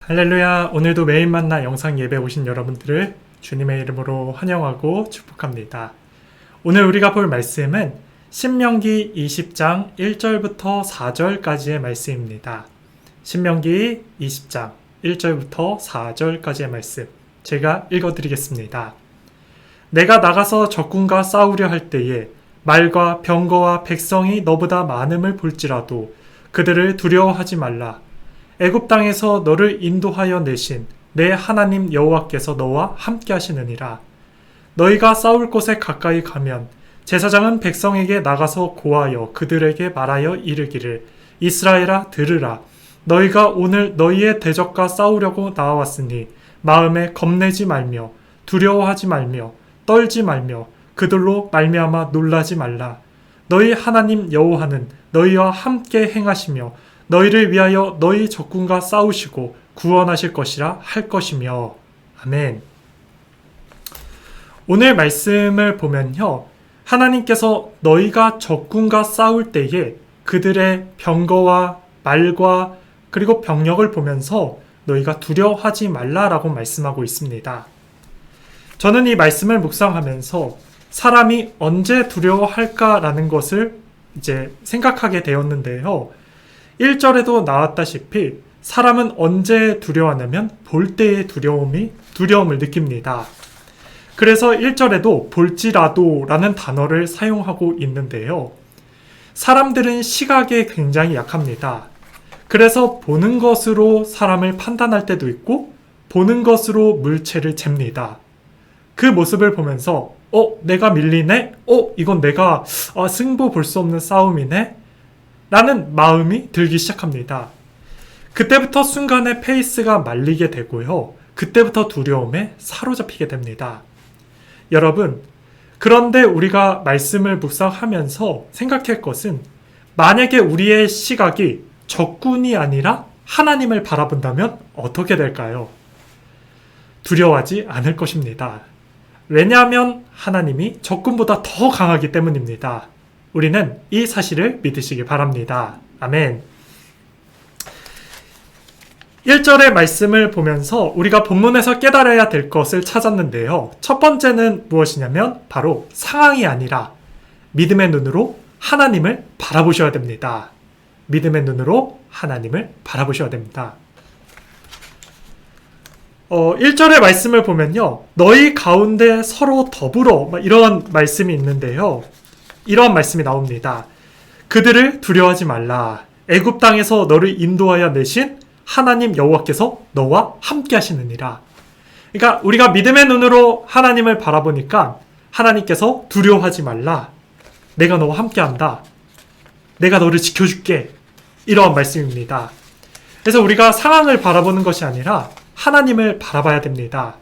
할렐루야. 오늘도 매일 만나 영상 예배 오신 여러분들을 주님의 이름으로 환영하고 축복합니다. 오늘 우리가 볼 말씀은 신명기 20장 1절부터 4절까지의 말씀입니다. 신명기 20장 1절부터 4절까지의 말씀 제가 읽어드리겠습니다. 내가 나가서 적군과 싸우려 할 때에 말과 병거와 백성이 너보다 많음을 볼지라도 그들을 두려워하지 말라. 애굽 땅에서 너를 인도하여 내신 내 하나님 여호와께서 너와 함께 하시느니라. 너희가 싸울 곳에 가까이 가면 제사장은 백성에게 나가서 고하여 그들에게 말하여 이르기를 이스라엘아 들으라. 너희가 오늘 너희의 대적과 싸우려고 나와왔으니 마음에 겁내지 말며 두려워하지 말며 떨지 말며 그들로 말미암아 놀라지 말라. 너희 하나님 여호와는 너희와 함께 행하시며 너희를 위하여 너희 적군과 싸우시고 구원하실 것이라 할 것이며. 아멘. 오늘 말씀을 보면요, 하나님께서 너희가 적군과 싸울 때에 그들의 병거와 말과 그리고 병력을 보면서 너희가 두려워하지 말라라고 말씀하고 있습니다. 저는 이 말씀을 묵상하면서 사람이 언제 두려워할까라는 것을 이제 생각하게 되었는데요. 1절에도 나왔다시피 사람은 언제 두려워하냐면 볼 때의 두려움을 느낍니다. 그래서 1절에도 볼지라도 라는 단어를 사용하고 있는데요. 사람들은 시각에 굉장히 약합니다. 그래서 보는 것으로 사람을 판단할 때도 있고 보는 것으로 물체를 잽니다. 그 모습을 보면서 내가 밀리네? 이건 내가 승부 볼 수 없는 싸움이네? 라는 마음이 들기 시작합니다. 그때부터 순간에 페이스가 말리게 되고요. 그때부터 두려움에 사로잡히게 됩니다. 여러분, 그런데 우리가 말씀을 묵상하면서 생각할 것은 만약에 우리의 시각이 적군이 아니라 하나님을 바라본다면 어떻게 될까요? 두려워하지 않을 것입니다. 왜냐하면 하나님이 적군보다 더 강하기 때문입니다. 우리는 이 사실을 믿으시기 바랍니다. 아멘. 1절의 말씀을 보면서 우리가 본문에서 깨달아야 될 것을 찾았는데요. 첫 번째는 무엇이냐면 바로 상황이 아니라 믿음의 눈으로 하나님을 바라보셔야 됩니다. 믿음의 눈으로 하나님을 바라보셔야 됩니다. 1절의 말씀을 보면요. 너희 가운데 서로 더불어 이런 말씀이 있는데요. 이런 말씀이 나옵니다. 그들을 두려워하지 말라. 애굽 땅에서 너를 인도하여 내신 하나님 여호와께서 너와 함께 하시느니라. 그러니까 우리가 믿음의 눈으로 하나님을 바라보니까 하나님께서 두려워하지 말라. 내가 너와 함께 한다. 내가 너를 지켜줄게. 이런 말씀입니다. 그래서 우리가 상황을 바라보는 것이 아니라 하나님을 바라봐야 됩니다.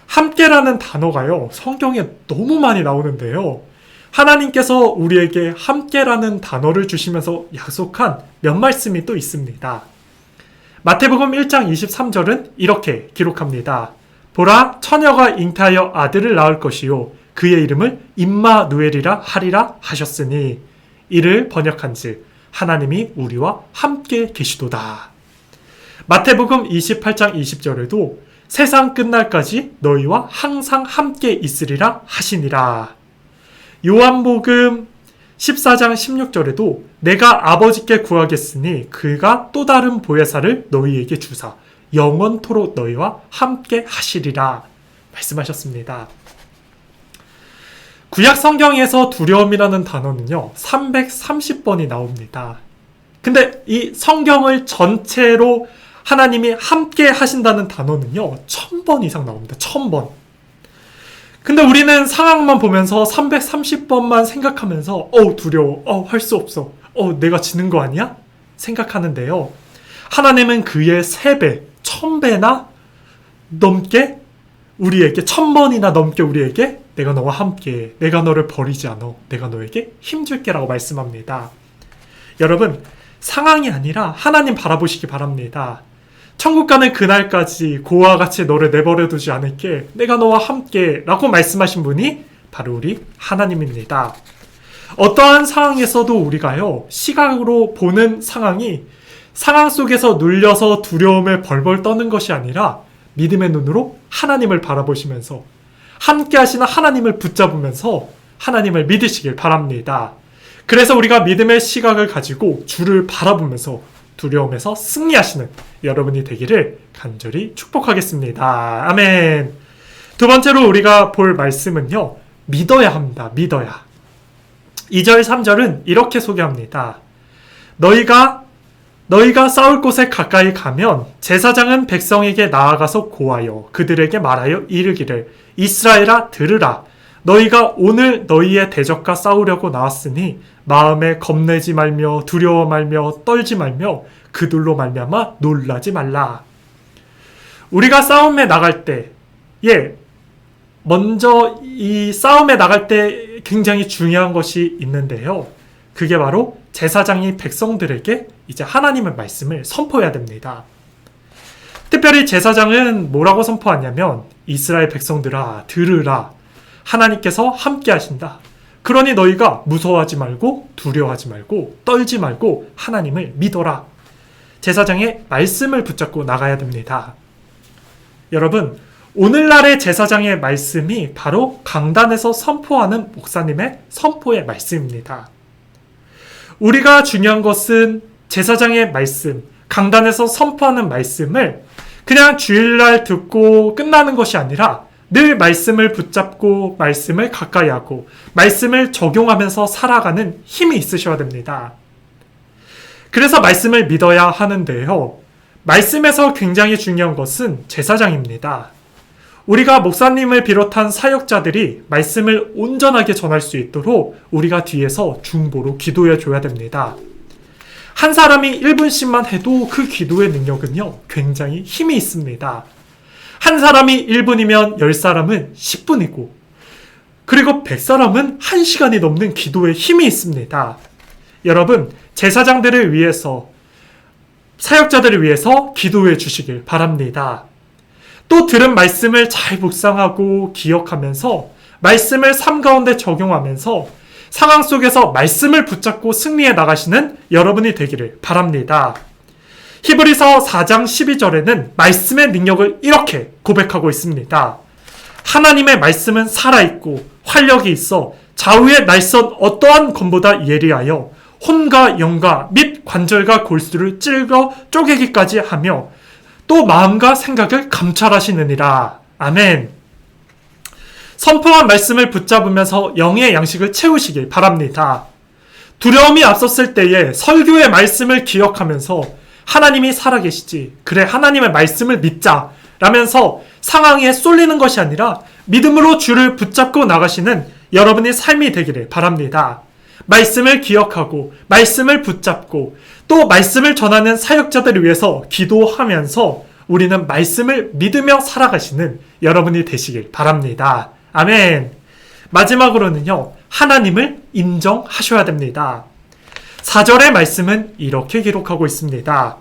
함께라는 단어가요, 성경에 너무 많이 나오는데요. 하나님께서 우리에게 함께라는 단어를 주시면서 약속한 몇 말씀이 또 있습니다. 마태복음 1장 23절은 이렇게 기록합니다. 보라, 처녀가 잉태하여 아들을 낳을 것이요 그의 이름을 임마누엘이라 하리라 하셨으니 이를 번역한즉 하나님이 우리와 함께 계시도다. 마태복음 28장 20절에도 세상 끝날까지 너희와 항상 함께 있으리라 하시니라. 요한복음 14장 16절에도 내가 아버지께 구하겠으니 그가 또 다른 보혜사를 너희에게 주사 영원토록 너희와 함께 하시리라 말씀하셨습니다. 구약 성경에서 두려움이라는 단어는요 330번이 나옵니다. 근데 이 성경을 전체로 하나님이 함께 하신다는 단어는요 1000번 이상 나옵니다. 1000번. 근데 우리는 상황만 보면서 330번만 생각하면서 두려워, 할 수 없어, 내가 지는 거 아니야? 생각하는데요. 하나님은 그의 3배, 1000배나 넘게 우리에게 1000번이나 넘게 우리에게 내가 너와 함께, 내가 너를 버리지 않아, 내가 너에게 힘줄게 라고 말씀합니다. 여러분, 상황이 아니라 하나님 바라보시기 바랍니다. 천국 가는 그날까지 고와 같이 너를 내버려 두지 않을게, 내가 너와 함께 라고 말씀하신 분이 바로 우리 하나님입니다. 어떠한 상황에서도 우리가요 시각으로 보는 상황이 상황 속에서 눌려서 두려움을 벌벌 떠는 것이 아니라 믿음의 눈으로 하나님을 바라보시면서 함께 하시는 하나님을 붙잡으면서 하나님을 믿으시길 바랍니다. 그래서 우리가 믿음의 시각을 가지고 주를 바라보면서 두려움에서 승리하시는 여러분이 되기를 간절히 축복하겠습니다. 아멘. 두 번째로 우리가 볼 말씀은요, 믿어야 합니다. 믿어야. 2절 3절은 이렇게 소개합니다. 너희가 싸울 곳에 가까이 가면 제사장은 백성에게 나아가서 고하여 그들에게 말하여 이르기를 이스라엘아 들으라. 너희가 오늘 너희의 대적과 싸우려고 나왔으니 마음에 겁내지 말며 두려워 말며 떨지 말며 그들로 말미암아 놀라지 말라. 우리가 싸움에 나갈 때, 먼저 이 싸움에 나갈 때 굉장히 중요한 것이 있는데요. 그게 바로 제사장이 백성들에게 이제 하나님의 말씀을 선포해야 됩니다. 특별히 제사장은 뭐라고 선포하냐면 이스라엘 백성들아 들으라. 하나님께서 함께 하신다. 그러니 너희가 무서워하지 말고 두려워하지 말고 떨지 말고 하나님을 믿어라. 제사장의 말씀을 붙잡고 나가야 됩니다. 여러분, 오늘날의 제사장의 말씀이 바로 강단에서 선포하는 목사님의 선포의 말씀입니다. 우리가 중요한 것은 제사장의 말씀, 강단에서 선포하는 말씀을 그냥 주일날 듣고 끝나는 것이 아니라 늘 말씀을 붙잡고 말씀을 가까이 하고 말씀을 적용하면서 살아가는 힘이 있으셔야 됩니다. 그래서 말씀을 믿어야 하는데요. 말씀에서 굉장히 중요한 것은 제사장입니다. 우리가 목사님을 비롯한 사역자들이 말씀을 온전하게 전할 수 있도록 우리가 뒤에서 중보로 기도해 줘야 됩니다. 한 사람이 1분씩만 해도 그 기도의 능력은요, 굉장히 힘이 있습니다. 한 사람이 1분이면 10사람은 10분이고, 그리고 100사람은 1시간이 넘는 기도의 힘이 있습니다. 여러분, 제사장들을 위해서, 사역자들을 위해서 기도해 주시길 바랍니다. 또 들은 말씀을 잘 묵상하고 기억하면서 말씀을 삶 가운데 적용하면서 상황 속에서 말씀을 붙잡고 승리해 나가시는 여러분이 되기를 바랍니다. 히브리서 4장 12절에는 말씀의 능력을 이렇게 고백하고 있습니다. 하나님의 말씀은 살아있고 활력이 있어 좌우의 날선 어떠한 검보다 예리하여 혼과 영과 및 관절과 골수를 찔러 쪼개기까지 하며 또 마음과 생각을 감찰하시느니라. 아멘. 선포한 말씀을 붙잡으면서 영의 양식을 채우시길 바랍니다. 두려움이 앞섰을 때에 설교의 말씀을 기억하면서 하나님이 살아계시지, 그래 하나님의 말씀을 믿자 라면서 상황에 쏠리는 것이 아니라 믿음으로 주를 붙잡고 나가시는 여러분의 삶이 되기를 바랍니다. 말씀을 기억하고 말씀을 붙잡고 또 말씀을 전하는 사역자들을 위해서 기도하면서 우리는 말씀을 믿으며 살아가시는 여러분이 되시길 바랍니다. 아멘. 마지막으로는요, 하나님을 인정하셔야 됩니다. 4절의 말씀은 이렇게 기록하고 있습니다.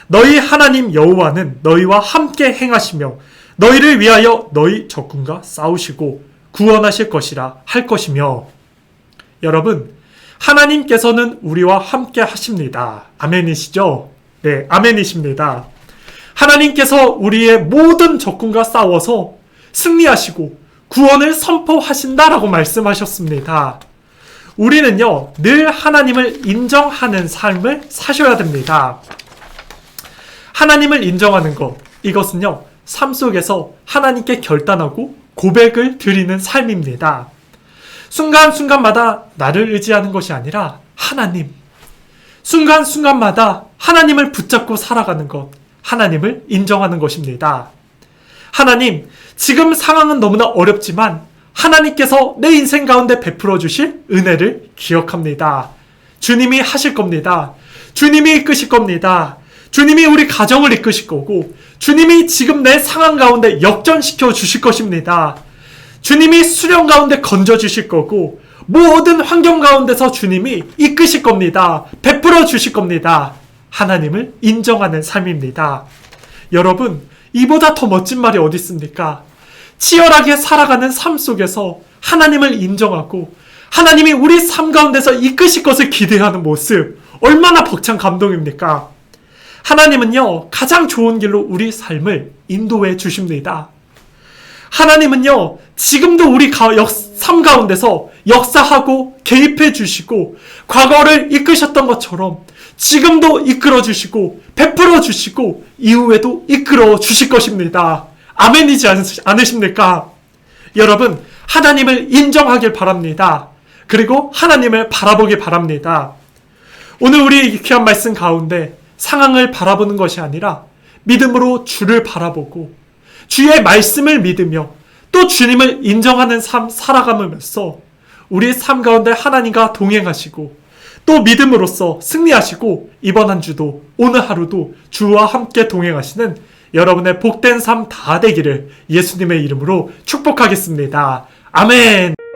너희 하나님 여호와는 너희와 함께 행하시며 너희를 위하여 너희 적군과 싸우시고 구원하실 것이라 할 것이며. 여러분, 하나님께서는 우리와 함께 하십니다. 아멘이시죠? 네, 아멘이십니다. 하나님께서 우리의 모든 적군과 싸워서 승리하시고 구원을 선포하신다라고 말씀하셨습니다. 우리는요, 늘 하나님을 인정하는 삶을 사셔야 됩니다. 하나님을 인정하는 것, 이것은요, 삶 속에서 하나님께 결단하고 고백을 드리는 삶입니다. 순간순간마다 나를 의지하는 것이 아니라 하나님, 순간순간마다 하나님을 붙잡고 살아가는 것, 하나님을 인정하는 것입니다. 하나님, 지금 상황은 너무나 어렵지만 하나님께서 내 인생 가운데 베풀어 주실 은혜를 기억합니다. 주님이 하실 겁니다. 주님이 이끄실 겁니다. 주님이 우리 가정을 이끄실 거고 주님이 지금 내 상황 가운데 역전시켜 주실 것입니다. 주님이 수령 가운데 건져 주실 거고 모든 환경 가운데서 주님이 이끄실 겁니다. 베풀어 주실 겁니다. 하나님을 인정하는 삶입니다. 여러분, 이보다 더 멋진 말이 어디 있습니까? 치열하게 살아가는 삶 속에서 하나님을 인정하고 하나님이 우리 삶 가운데서 이끄실 것을 기대하는 모습, 얼마나 벅찬 감동입니까? 하나님은요, 가장 좋은 길로 우리 삶을 인도해 주십니다. 하나님은요, 지금도 우리 삶 가운데서 역사하고 개입해 주시고, 과거를 이끄셨던 것처럼 지금도 이끌어 주시고, 베풀어 주시고, 이후에도 이끌어 주실 것입니다. 아멘이지 않으십니까? 여러분, 하나님을 인정하길 바랍니다. 그리고 하나님을 바라보길 바랍니다. 오늘 우리 귀한 말씀 가운데 상황을 바라보는 것이 아니라 믿음으로 주를 바라보고 주의 말씀을 믿으며 또 주님을 인정하는 삶 살아가면서 우리의 삶 가운데 하나님과 동행하시고 또 믿음으로써 승리하시고 이번 한 주도 오늘 하루도 주와 함께 동행하시는 여러분의 복된 삶 다 되기를 예수님의 이름으로 축복하겠습니다. 아멘.